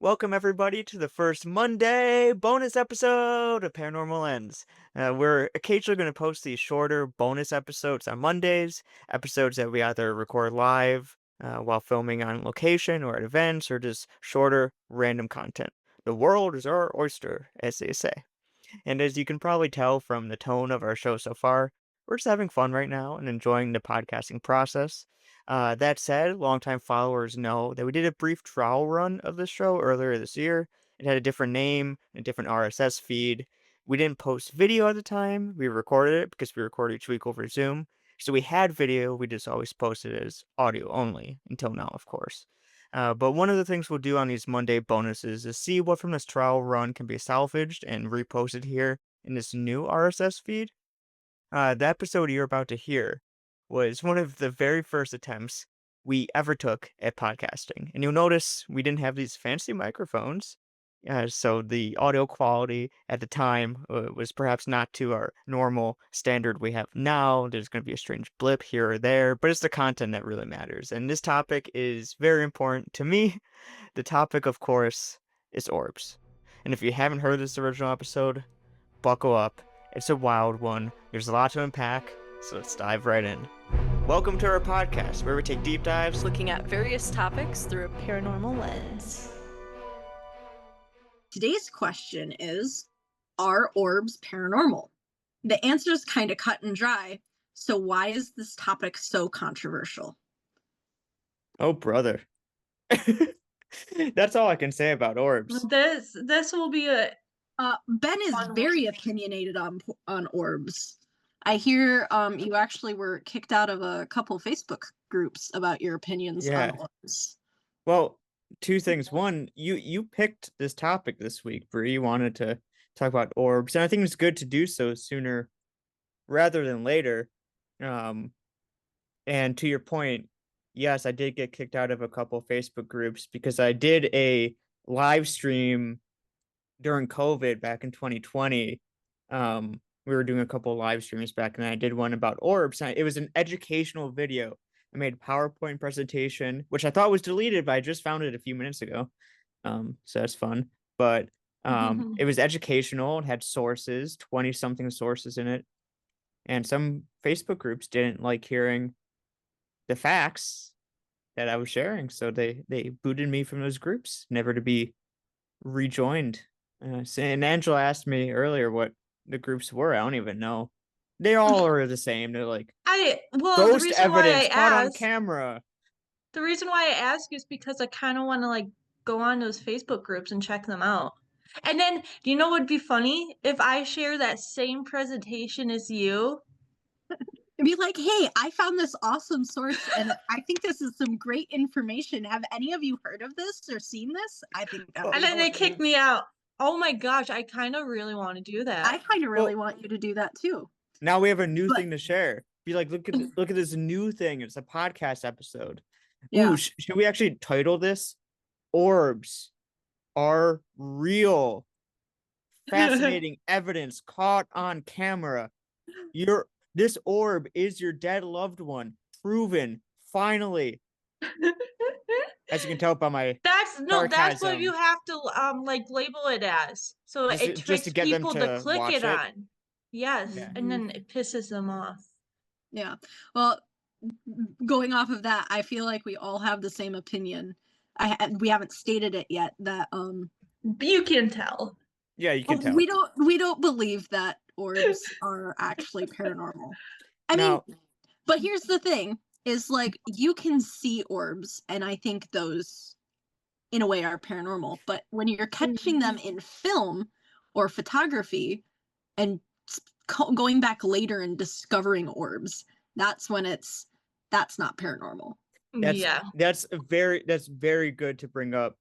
Welcome, everybody, to the first Monday bonus episode of Paranormal Lens. We're occasionally going to post these shorter bonus episodes on Mondays, episodes that we either record live while filming on location or at events, or just shorter, random content. The world is our oyster, as they say. And as you can probably tell from the tone of our show so far, we're just having fun right now and enjoying the podcasting process. That said, longtime followers know that we did a brief trial run of this show earlier this year. It had a different name, a different RSS feed. We didn't post video at the time. We recorded it because we record each week over Zoom. So we had video, we just always posted it as audio only, until now, of course. But one of the things we'll do on these Monday bonuses is see what from this trial run can be salvaged and reposted here in this new RSS feed. The episode you're about to hear was one of the very first attempts we ever took at podcasting. And you'll notice we didn't have these fancy microphones. So the audio quality at the time was perhaps not to our normal standard we have now. There's going to be a strange blip here or there, but it's the content that really matters. And this topic is very important to me. The topic, of course, is orbs. And if you haven't heard this original episode, buckle up. It's a wild one. There's a lot to unpack, so let's dive right in. Welcome to our podcast, where we take deep dives looking at various topics through a paranormal lens. Today's question is, are orbs paranormal? The answer is kind of cut and dry, so why is this topic so controversial? Oh, brother. That's all I can say about orbs. This will be a Ben is very opinionated on orbs. I hear you actually were kicked out of a couple Facebook groups about your opinions on orbs. Well, two things. One, you picked this topic this week, Bree. You wanted to talk about orbs, and I think it's good to do so sooner rather than later. And to your point, yes, I did get kicked out of a couple Facebook groups because I did a live stream during COVID back in 2020. We were doing a couple live streams back then. I did one about orbs. It was an educational video. I made a PowerPoint presentation, which I thought was deleted, but I just found it a few minutes ago. So that's fun. But it was educational. It had sources, 20-something sources in it. And some Facebook groups didn't like hearing the facts that I was sharing. So they booted me from those groups, never to be rejoined. And Angela asked me earlier what the groups were. I don't even know. They all are the same. They're like ghost evidence caught on camera. The reason why I ask is because I kind of want to go on those Facebook groups and check them out. And then, do you know what would be funny? If I share that same presentation as you. And be like, hey, I found this awesome source and I think this is some great information. Have any of you heard of this or seen this? I think that. And then they kick me out. Oh my gosh, I kind of really want to do that. I kind of really want you to do that too. Now we have a new thing to share. Be like, look at this new thing. It's a podcast episode. Yeah. Ooh, should we actually title this "Orbs Are Real"? Fascinating evidence caught on camera. This orb is your dead loved one. Proven. Finally. As you can tell by my that's what you have to label it as. So it tricks people to click it on. Yes. Yeah. And then it pisses them off. Yeah. Well, going off of that, I feel like we all have the same opinion. We haven't stated it yet that you can tell. Yeah, you can tell. We don't believe that orbs are actually paranormal. I mean, but here's the thing is you can see orbs and I think those in a way are paranormal, but when you're catching them in film or photography and going back later and discovering orbs, that's when that's not paranormal. That's very good to bring up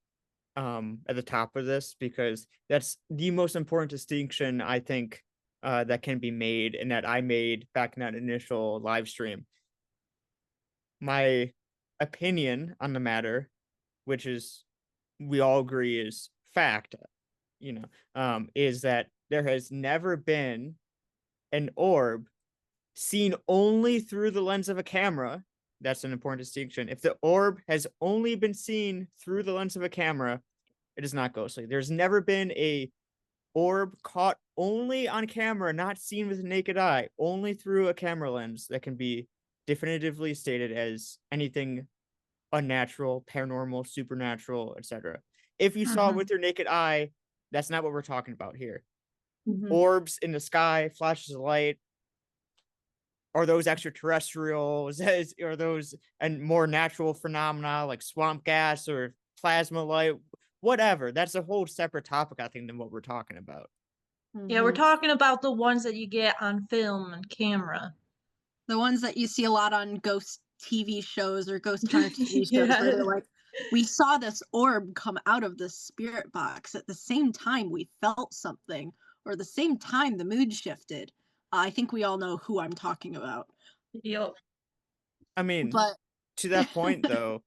at the top of this, because that's the most important distinction I think that can be made, and that I made back in that initial live stream. My opinion on the matter, which is we all agree is fact, is that there has never been an orb seen only through the lens of a camera. That's an important distinction. If the orb has only been seen through the lens of a camera, It is not ghostly. There's never been a orb caught only on camera, not seen with the naked eye, only through a camera lens that can be definitively stated as anything unnatural, paranormal, supernatural, etc. If you saw it with your naked eye, that's not what we're talking about here. Orbs in the sky, flashes of light, are those extraterrestrials? Are those and more natural phenomena like swamp gas or plasma light? Whatever. That's a whole separate topic, I think, than what we're talking about. Yeah, we're talking about the ones that you get on film and camera. The ones that you see a lot on ghost TV shows or ghost hunter TV shows where they're like, we saw this orb come out of the spirit box at the same time we felt something, or the same time the mood shifted. I think we all know who I'm talking about. Yep. I mean, but to that point, though,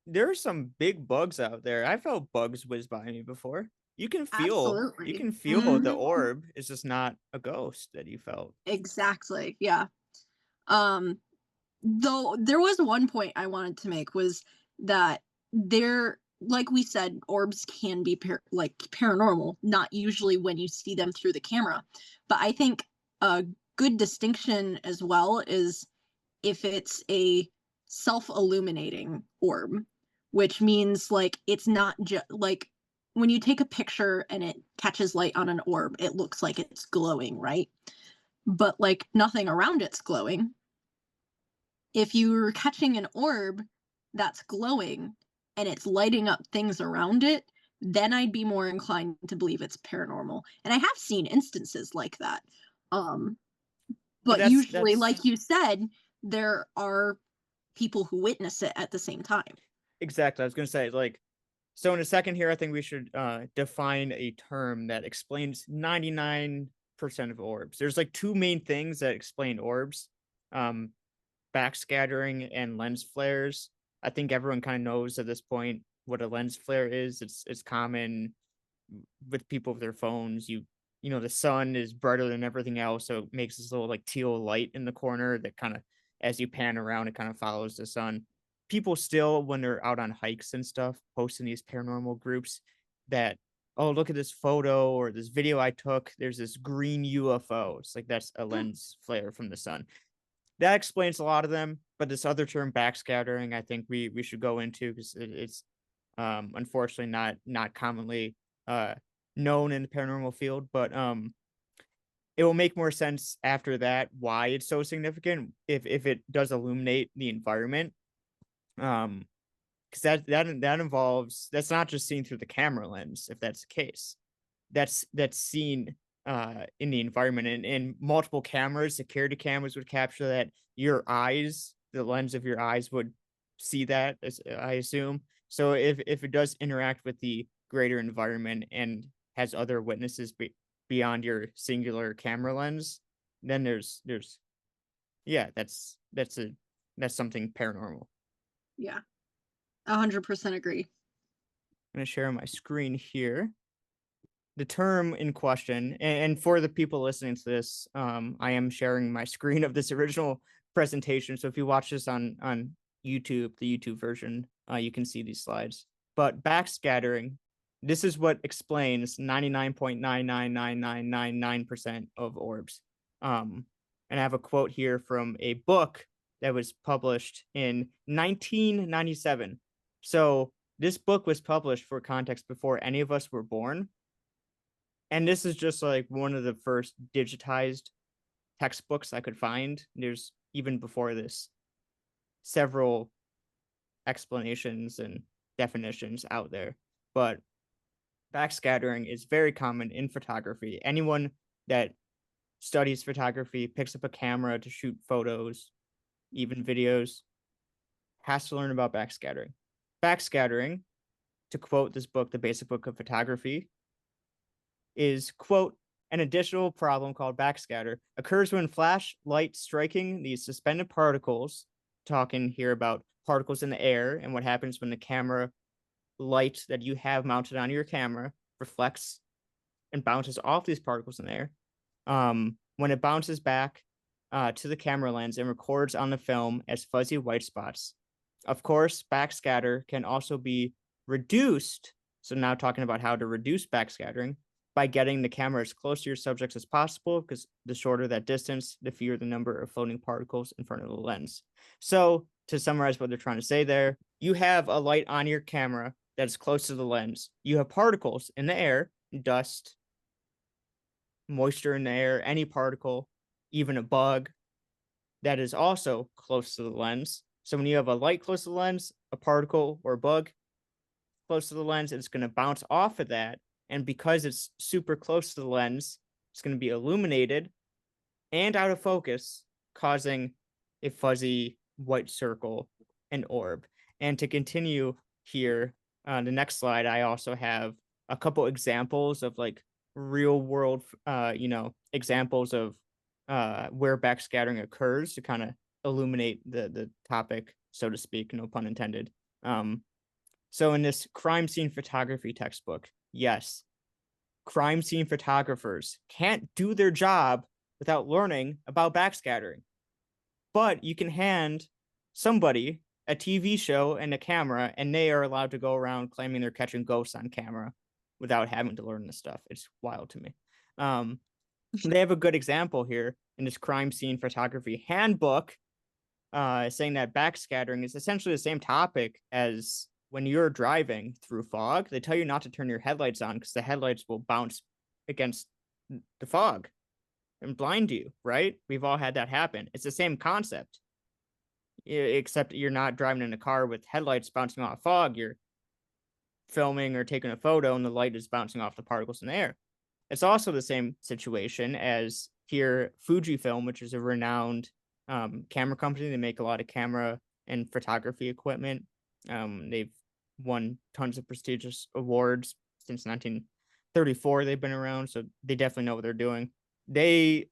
there are some big bugs out there. I felt bugs whiz by me before. You can feel the orb. It's just not a ghost that you felt. Exactly. Yeah. Though there was one point I wanted to make was that there, like we said, orbs can be paranormal, not usually when you see them through the camera. But I think a good distinction as well is if it's a self-illuminating orb, which means like it's not just like when you take a picture and it catches light on an orb, it looks like it's glowing, right? But like nothing around it's glowing. If you're catching an orb that's glowing and it's lighting up things around it, then I'd be more inclined to believe it's paranormal. And I have seen instances like that. But usually, like you said, there are people who witness it at the same time. Exactly. I was going to say, like, so in a second here, I think we should define a term that explains 99% of orbs. There's like two main things that explain orbs. Backscattering and lens flares. I think everyone kind of knows at this point what a lens flare is. It's common with people with their phones. You know the sun is brighter than everything else, so it makes this little like teal light in the corner that kind of, as you pan around, it kind of follows the sun. People still, when they're out on hikes and stuff, post in these paranormal groups that, oh, look at this photo or this video I took. There's this green UFO. It's like that's a lens flare from the sun. That explains a lot of them, but this other term, backscattering, I think we should go into because it's unfortunately not commonly known in the paranormal field, but it will make more sense after that why it's so significant if it does illuminate the environment. Because that involves, that's not just seen through the camera lens, if that's the case. That's seen in the environment, and multiple cameras, security cameras would capture that. Your eyes, the lens of your eyes would see that, as I assume. So if it does interact with the greater environment and has other witnesses beyond your singular camera lens, then there's yeah, that's something paranormal. Yeah, 100% agree. I'm gonna share my screen here. The term in question, and for the people listening to this, I am sharing my screen of this original presentation. So if you watch this on YouTube, the YouTube version, you can see these slides. But backscattering, this is what explains 99.99999% of orbs. And I have a quote here from a book that was published in 1997. So this book was published, for context, before any of us were born. And this is just like one of the first digitized textbooks I could find. There's, even before this, several explanations and definitions out there. But backscattering is very common in photography. Anyone that studies photography, picks up a camera to shoot photos, even videos, has to learn about backscattering. Backscattering, to quote this book, The Basic Book of Photography, is, quote, an additional problem called backscatter occurs when flash light striking these suspended particles, talking here about particles in the air and what happens when the camera light that you have mounted on your camera reflects and bounces off these particles in the air. When it bounces back to the camera lens and records on the film as fuzzy white spots. Of course, backscatter can also be reduced So now talking about how to reduce backscattering by getting the camera as close to your subjects as possible, because the shorter that distance, the fewer the number of floating particles in front of the lens. So to summarize what they're trying to say there, you have a light on your camera that's close to the lens. You have particles in the air, dust, moisture in the air, any particle, even a bug that is also close to the lens. So when you have a light close to the lens, a particle or a bug close to the lens, it's going to bounce off of that. And because it's super close to the lens, it's going to be illuminated and out of focus, causing a fuzzy white circle, an orb. And to continue here, on the next slide, I also have a couple examples of like real world, examples of where backscattering occurs to kind of illuminate the topic, so to speak, no pun intended. So in this crime scene photography textbook, yes, crime scene photographers can't do their job without learning about backscattering. But you can hand somebody a TV show and a camera, and they are allowed to go around claiming they're catching ghosts on camera without having to learn this stuff. It's wild to me. They have a good example here in this crime scene photography handbook, saying that backscattering is essentially the same topic as when you're driving through fog. They tell you not to turn your headlights on because the headlights will bounce against the fog and blind you, right? We've all had that happen. It's the same concept, except you're not driving in a car with headlights bouncing off fog. You're filming or taking a photo and the light is bouncing off the particles in the air. It's also the same situation as here, Fujifilm, which is a renowned camera company. They make a lot of camera and photography equipment. They've won tons of prestigious awards since 1934. They've been around, so they definitely know what they're doing. They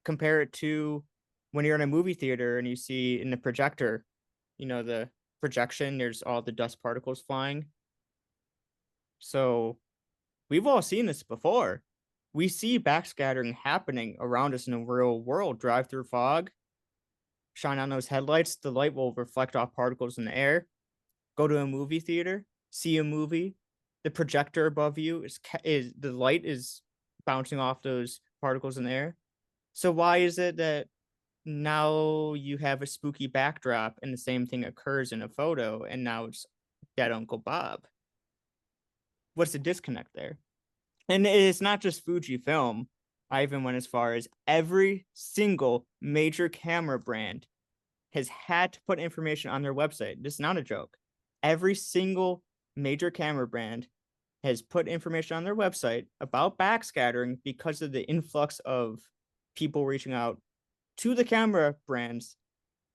compare it to when you're in a movie theater and you see in the projector, the projection, there's all the dust particles flying. So we've all seen this before. We see backscattering happening around us in the real world. Drive through fog, shine on those headlights, the light will reflect off particles in the air. Go to a movie theater, see a movie, the projector above you is the light is bouncing off those particles in the air. So why is it that now you have a spooky backdrop and the same thing occurs in a photo and now it's Dead Uncle Bob? What's the disconnect there? And it's not just Fujifilm. I even went as far as every single major camera brand has had to put information on their website. This is not a joke. Every single major camera brand has put information on their website about backscattering because of the influx of people reaching out to the camera brands,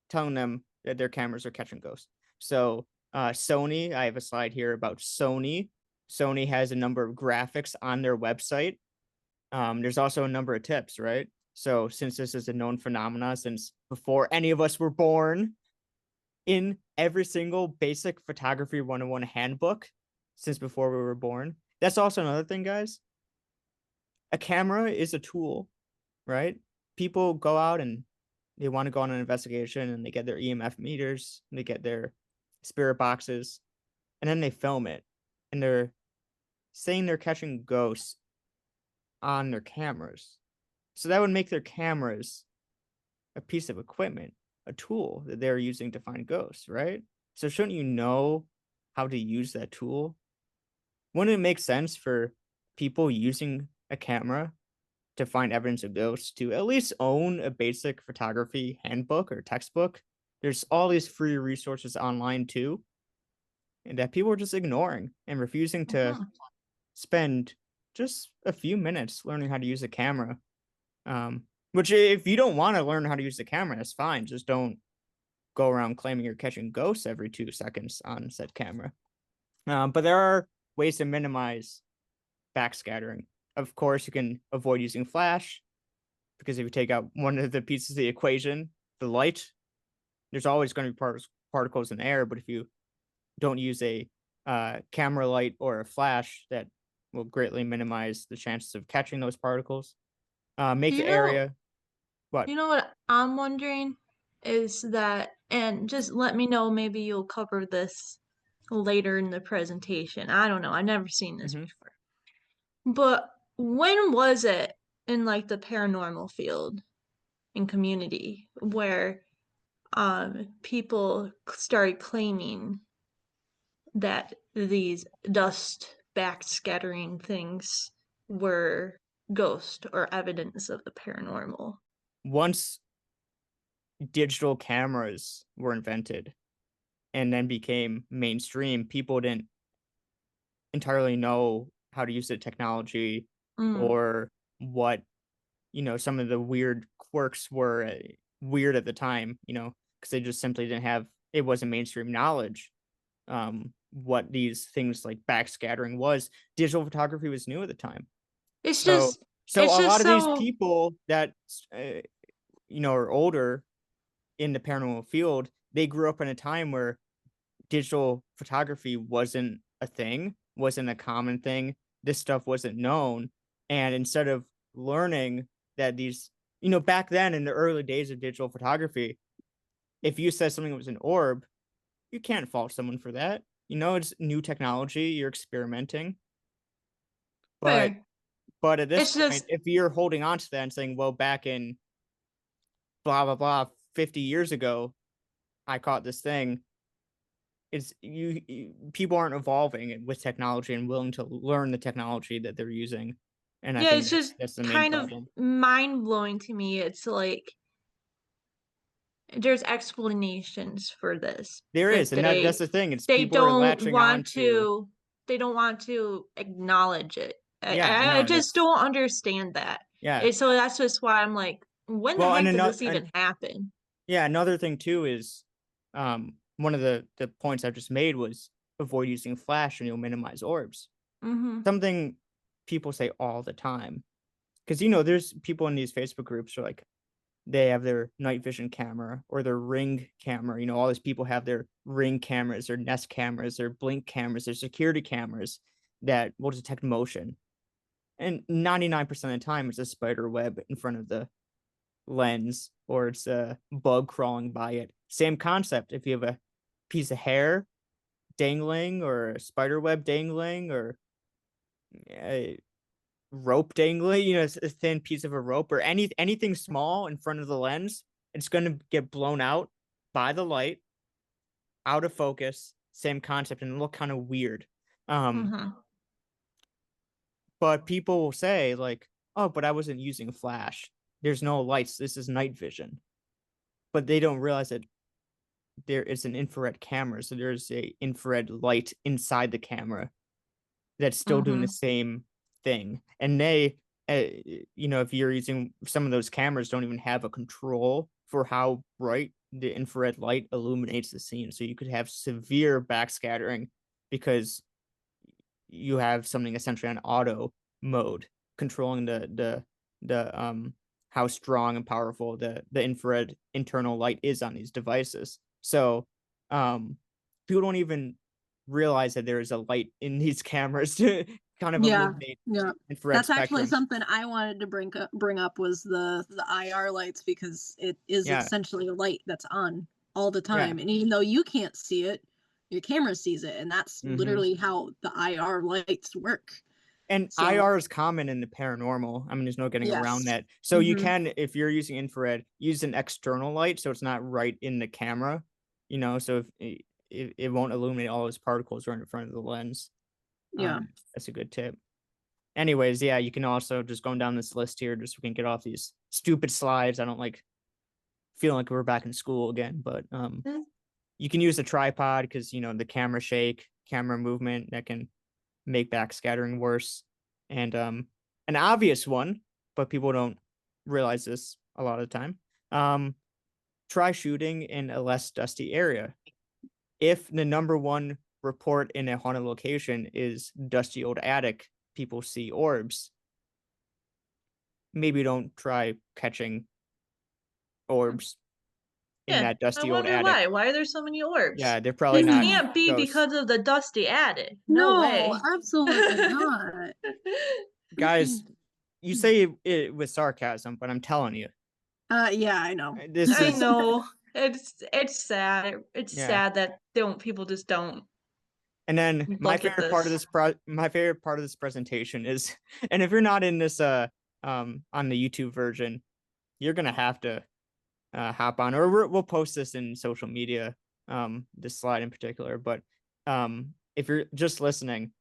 telling them that their cameras are catching ghosts. So Sony, I have a slide here about Sony. Sony has a number of graphics on their website. There's also a number of tips, right? So since this is a known phenomenon since before any of us were born, in every single basic photography 101 handbook since before we were born. That's also another thing, guys. A camera is a tool, right? People go out and they want to go on an investigation and they get their EMF meters and they get their spirit boxes and then they film it and they're saying they're catching ghosts on their cameras. So that would make their cameras a piece of equipment, a tool that they're using to find ghosts, right? So shouldn't you know how to use that tool? Wouldn't it make sense for people using a camera to find evidence of ghosts to at least own a basic photography handbook or textbook? There's all these free resources online too, and that people are just ignoring and refusing to spend just a few minutes learning how to use a camera. Which if you don't want to learn how to use the camera, that's fine. Just don't go around claiming you're catching ghosts every 2 seconds on said camera. But there are ways to minimize backscattering. Of course, you can avoid using flash because if you take out one of the pieces of the equation, the light, there's always going to be particles in the air. But if you don't use a camera light or a flash, that will greatly minimize the chances of catching those particles. Make the area. What? You know what I'm wondering is that, and just let me know, maybe you'll cover this later in the presentation. I don't know. I've never seen this Mhm. before. But when was it in like the paranormal field and community where people started claiming that these dust backscattering things were ghost or evidence of the paranormal? Once digital cameras were invented and then became mainstream, people didn't entirely know how to use the technology Mm. or what, some of the weird quirks were weird at the time, because they just simply didn't have it wasn't mainstream knowledge. What these things like backscattering was. Digital photography was new at the time. It's So just so it's a just lot of these so people that are older in the paranormal field, they grew up in a time where digital photography wasn't a thing, wasn't a common thing. This stuff wasn't known. And instead of learning that back then in the early days of digital photography, if you said something was an orb, you can't fault someone for that. It's new technology, you're experimenting. But fair. but at this It's point, just if you're holding on to that and saying, well, back in blah blah blah 50 years ago, I caught this thing, people aren't evolving with technology and willing to learn the technology that they're using. And I yeah, think it's that's just that's the main kind of problem. mind blowing to me. It's like there's explanations for this, There but is, and that's the thing. It's they people are don't latching on want to. to they don't want to acknowledge it. Yeah, I no, just that's don't understand that. yeah. So that's just why I'm like, when the Well, and heck did another this even happen? yeah, another thing too is one of the points I just made was avoid using flash and you'll minimize orbs. Mm-hmm. Something people say all the time. Because there's people in these Facebook groups who are like they have their night vision camera or their ring camera. All these people have their ring cameras, their Nest cameras, their blink cameras, their security cameras that will detect motion. And 99% of the time, it's a spider web in front of the lens or it's a bug crawling by it. Same concept. If you have a piece of hair dangling or a spider web dangling or a rope dangling, it's a thin piece of a rope or anything small in front of the lens, it's going to get blown out by the light, out of focus, same concept, and look kind of weird. Um, Mm-hmm. but people will say like, "Oh, but I wasn't using a flash. There's no lights. This is night vision." But they don't realize that there is an infrared camera, so there's a infrared light inside the camera that's still doing the Mm-hmm. same thing. And if you're using some of those cameras, don't even have a control for how bright the infrared light illuminates the scene. So you could have severe backscattering because you have something essentially on auto mode controlling the how strong and powerful the infrared internal light is on these devices. So um people don't even realize that there is a light in these cameras to kind of Yeah, illuminate yeah. infrared That's actually spectrums. something I wanted to bring up was the IR lights because it is Yeah, essentially a light that's on all the yeah. time. And even though you can't see it, your camera sees it, and that's Hmm. literally how the IR lights work. And So, IR is common in the paranormal. I mean, there's no getting around yes. that. So you Hmm. can, if you're using infrared, use an external light so it's not right in the camera. So if it won't illuminate all those particles right in front of the lens. Yeah. That's a good tip. Anyways, yeah, you can also just going down this list here, just so we can get off these stupid slides. I don't like feeling like we're back in school again, but Mm. you can use a tripod because the camera shake, camera movement that can make backscattering worse. And an obvious one, but people don't realize this a lot of the time. Try shooting in a less dusty area. If the number one report in a haunted location is dusty old attic, people see orbs. Maybe don't try catching orbs in Yeah, that I dusty old wonder why. attic. Why are there so many orbs? Yeah, they're probably It not can't be ghosts. because of the dusty attic. No No, way. absolutely not. Guys, you say it with sarcasm, but I'm telling you, Yeah, I know. this I is know. It's sad. It's yeah. sad that people just don't. And then my favorite part of this presentation is, and if you're not in this on the YouTube version, you're gonna have to hop on, or we'll post this in social media, this slide in particular. But if you're just listening,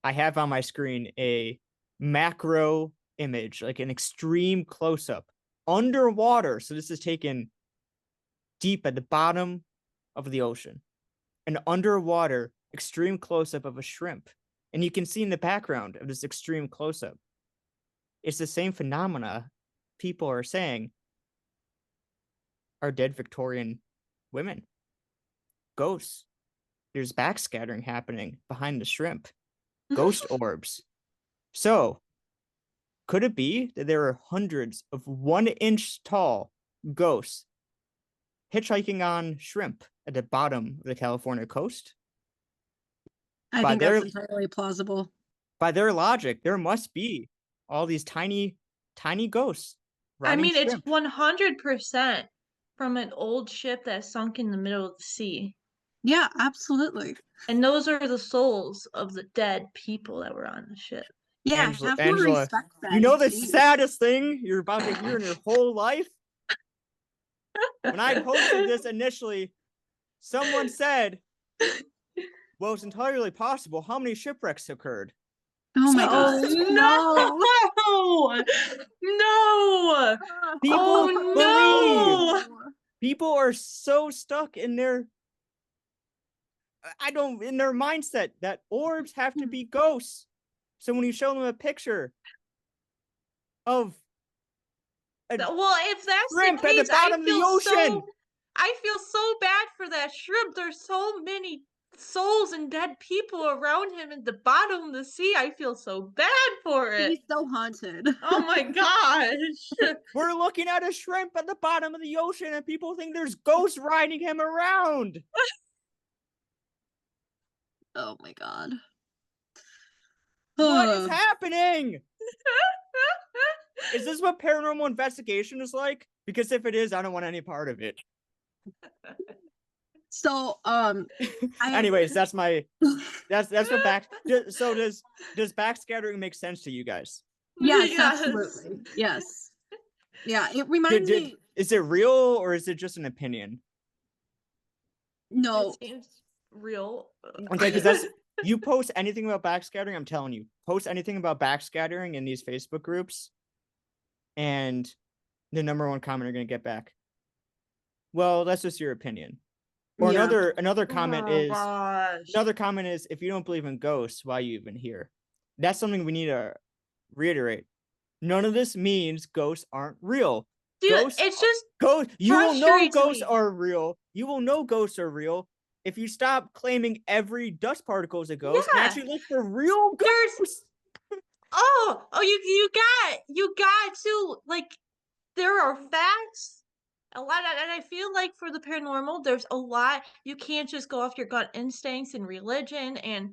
I have on my screen a macro image, like an extreme close-up underwater. So this is taken deep at the bottom of the ocean, an underwater extreme close-up of a shrimp. And you can see in the background of this extreme close-up, it's the same phenomena people are saying are dead Victorian women. Ghosts. There's backscattering happening behind the shrimp. Ghost orbs. So, could it be that there are hundreds of 1-inch tall ghosts hitchhiking on shrimp at the bottom of the California coast? I think that's entirely plausible. By their logic, there must be all these tiny, tiny ghosts. I mean, shrimp. It's 100% from an old ship that sunk in the middle of the sea. Yeah, absolutely. And those are the souls of the dead people that were on the ship. Yeah, Angela, respect that. You know the saddest thing you're about to hear in your whole life? When I posted this initially, someone said, well, it's entirely possible. How many shipwrecks occurred? Oh my god. No! No! People are so stuck in their mindset that orbs have to be ghosts. So when you show them a picture of if that's shrimp the case, at the bottom of the ocean, I feel so bad for that shrimp. There's so many souls and dead people around him at the bottom of the sea. I feel so bad for it. He's so haunted. Oh my gosh. We're looking at a shrimp at the bottom of the ocean and people think there's ghosts riding him around. Oh my god. What is happening? Is this what paranormal investigation is like? Because if it is, I don't want any part of it. So, anyways, that's what so does backscattering make sense to you guys? Yes, absolutely. Yes. Yeah, it reminds me. Is it real or is it just an opinion? No. It's real. Okay, because you post anything about backscattering, I'm telling you, post anything about backscattering in these Facebook groups, and the number one comment you're gonna get back, well, that's just your opinion. Or another comment is, if you don't believe in ghosts, why are you even here? That's something we need to reiterate. None of this means ghosts aren't real. Dude, it's just ghosts. You will know ghosts are real. You will know ghosts are real if you stop claiming every dust particle is a ghost and actually look for real ghosts. You got to, like, there are facts. A lot, and I feel like for the paranormal, there's a lot. You can't just go off your gut instincts and religion and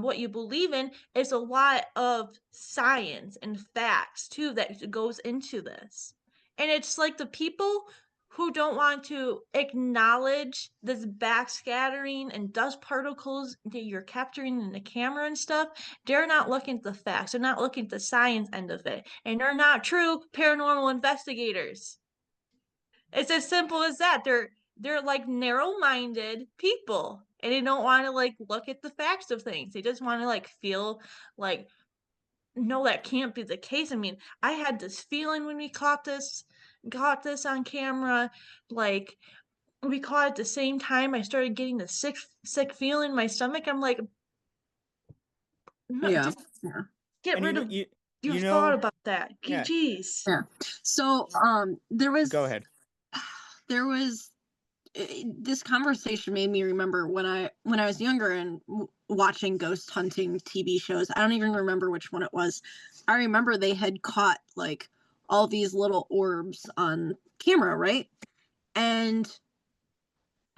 what you believe in. It's a lot of science and facts too that goes into this. And it's like the people who don't want to acknowledge this backscattering and dust particles that you're capturing in the camera and stuff, they're not looking at the facts. They're not looking at the science end of it. And they're not true paranormal investigators. It's as simple as that. They're like narrow-minded people, and they don't want to like look at the facts of things. They just want to like feel like, no, that can't be the case. I mean, I had this feeling when we caught this on camera, like we caught it at the same time. I started getting the sick feeling in my stomach. I'm like, no, just get rid of your thought about that. Jeez. Yeah. So there was. Go ahead. There was this conversation made me remember when I was younger and watching ghost hunting TV shows. I don't even remember which one it was. I remember they had caught like all these little orbs on camera, right? And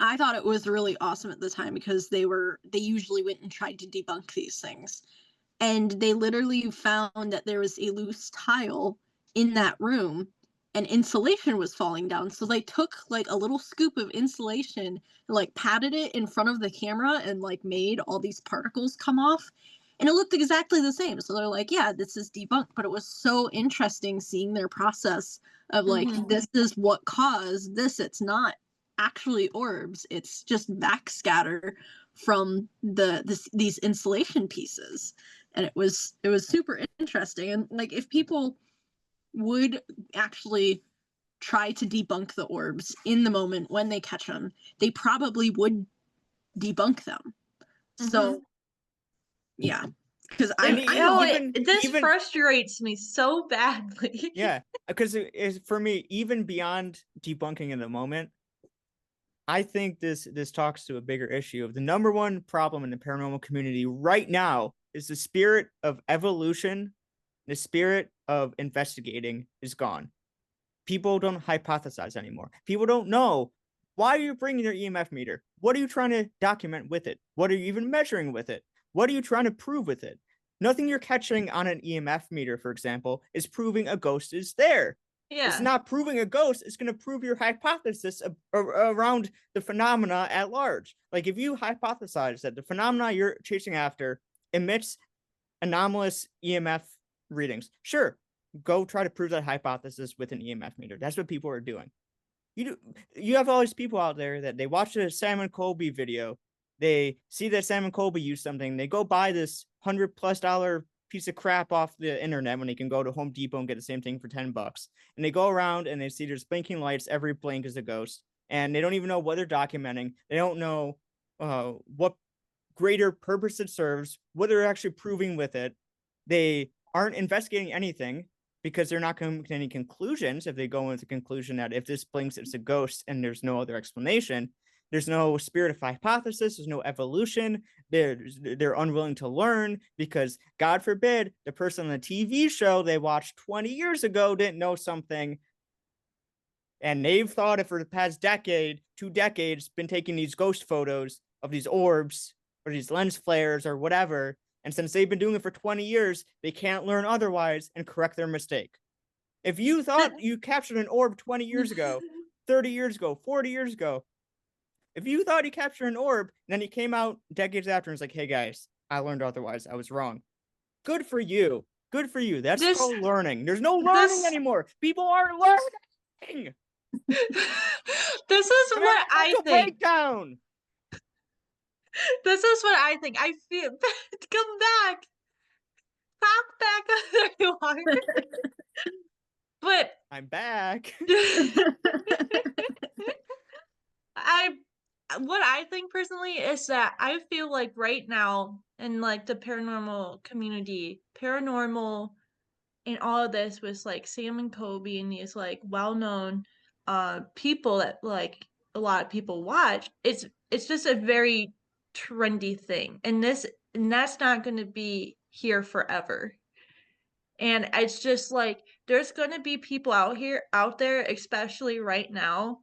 I thought it was really awesome at the time because they usually went and tried to debunk these things. And they literally found that there was a loose tile in that room. and insulation was falling down. So they took like a little scoop of insulation and like patted it in front of the camera and like made all these particles come off. And it looked exactly the same. So they're like, yeah, this is debunked. But it was so interesting seeing their process of like, this is what caused this. It's not actually orbs, it's just backscatter from these insulation pieces. And it was super interesting. And like if people would actually try to debunk the orbs in the moment when they catch them, they probably would debunk them. So yeah, because this frustrates me so badly. Yeah, because for me, even beyond debunking in the moment, I think this talks to a bigger issue of the number one problem in the paranormal community right now is the spirit of evolution, the spirit of investigating is gone. People don't hypothesize anymore. People don't know, why are you bringing your EMF meter? What are you trying to document with it? What are you even measuring with it? What are you trying to prove with it? Nothing you're catching on an EMF meter, for example, is proving a ghost is there. It's not proving a ghost. It's going to prove your hypothesis around the phenomena at large. Like if you hypothesize that the phenomena you're chasing after emits anomalous EMF readings, sure, go try to prove that hypothesis with an EMF meter. That's what people are doing. You have all these people out there that they watch a Simon Colby video, they see that Simon Colby used something, they go buy this $100+ piece of crap off the internet when they can go to Home Depot and get the same thing for $10, and they go around and they see there's blinking lights, every blink is a ghost, and they don't even know what they're documenting. They don't know what greater purpose it serves, what they're actually proving with it. They aren't investigating anything because they're not coming to any conclusions. If they go into the conclusion that if this blinks, it's a ghost and there's no other explanation, there's no spirit of hypothesis, there's no evolution. They're unwilling to learn because, God forbid, the person on the TV show they watched 20 years ago didn't know something, and they've thought it for the past decade, 2 decades, been taking these ghost photos of these orbs or these lens flares or whatever. And since they've been doing it for 20 years, they can't learn otherwise and correct their mistake. If you thought you captured an orb 20 years ago, 30 years ago, 40 years ago, if you thought you captured an orb, and then you came out decades after and was like, hey guys, I learned otherwise, I was wrong. Good for you. Good for you. That's called learning. There's no learning anymore. People aren't learning. This is what I think. Breakdown. This is what I think. I feel come back. Pop back up there you are. But I'm back. What I think personally is that I feel like right now in like the paranormal community, paranormal and all of this was like Sam and Kobe and these like well-known people that like a lot of people watch. It's just a very trendy thing. And that's not going to be here forever. And it's just like there's going to be people out there, especially right now,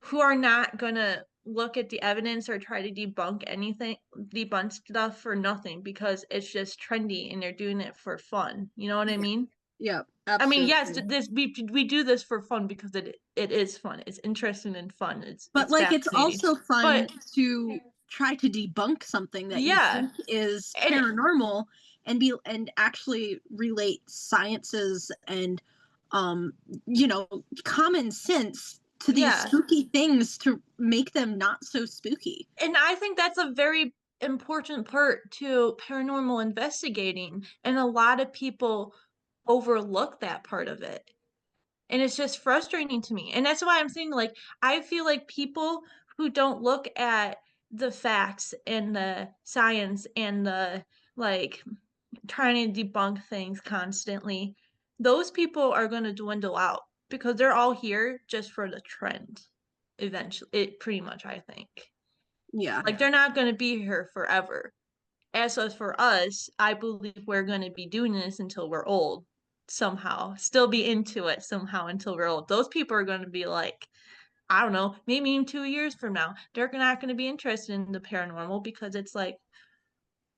who are not going to look at the evidence or try to debunk stuff for nothing because it's just trendy and they're doing it for fun. You know what I mean? Yeah, absolutely. I mean, absolutely. yes, we do this for fun because it is fun. It's interesting and fun. It's like it's fascinating. also fun to try to debunk something that you think is paranormal and actually relate sciences and common sense to these spooky things to make them not so spooky. And I think that's a very important part to paranormal investigating, and a lot of people overlook that part of it. And it's just frustrating to me. And that's why I'm saying, like, I feel like people who don't look at the facts and the science and the, like, trying to debunk things constantly, those people are going to dwindle out because they're all here just for the trend eventually. It pretty much, I think. Yeah. Like, they're not going to be here forever. As for us, I believe we're going to be doing this until we're old somehow, still be into it somehow until we're old. Those people are going to be like, I don't know, maybe in 2 years from now, they're not going to be interested in the paranormal because it's like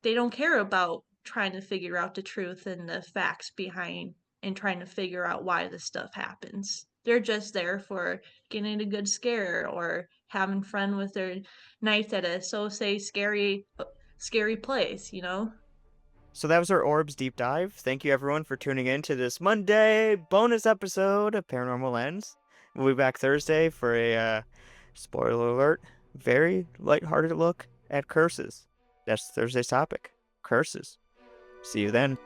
they don't care about trying to figure out the truth and the facts behind and trying to figure out why this stuff happens. They're just there for getting a good scare or having fun with their nights at a say scary place, you know? So that was our Orbs deep dive. Thank you everyone for tuning in to this Monday bonus episode of Paranormal Lens. We'll be back Thursday for a spoiler alert, very lighthearted look at curses. That's Thursday's topic. Curses. See you then.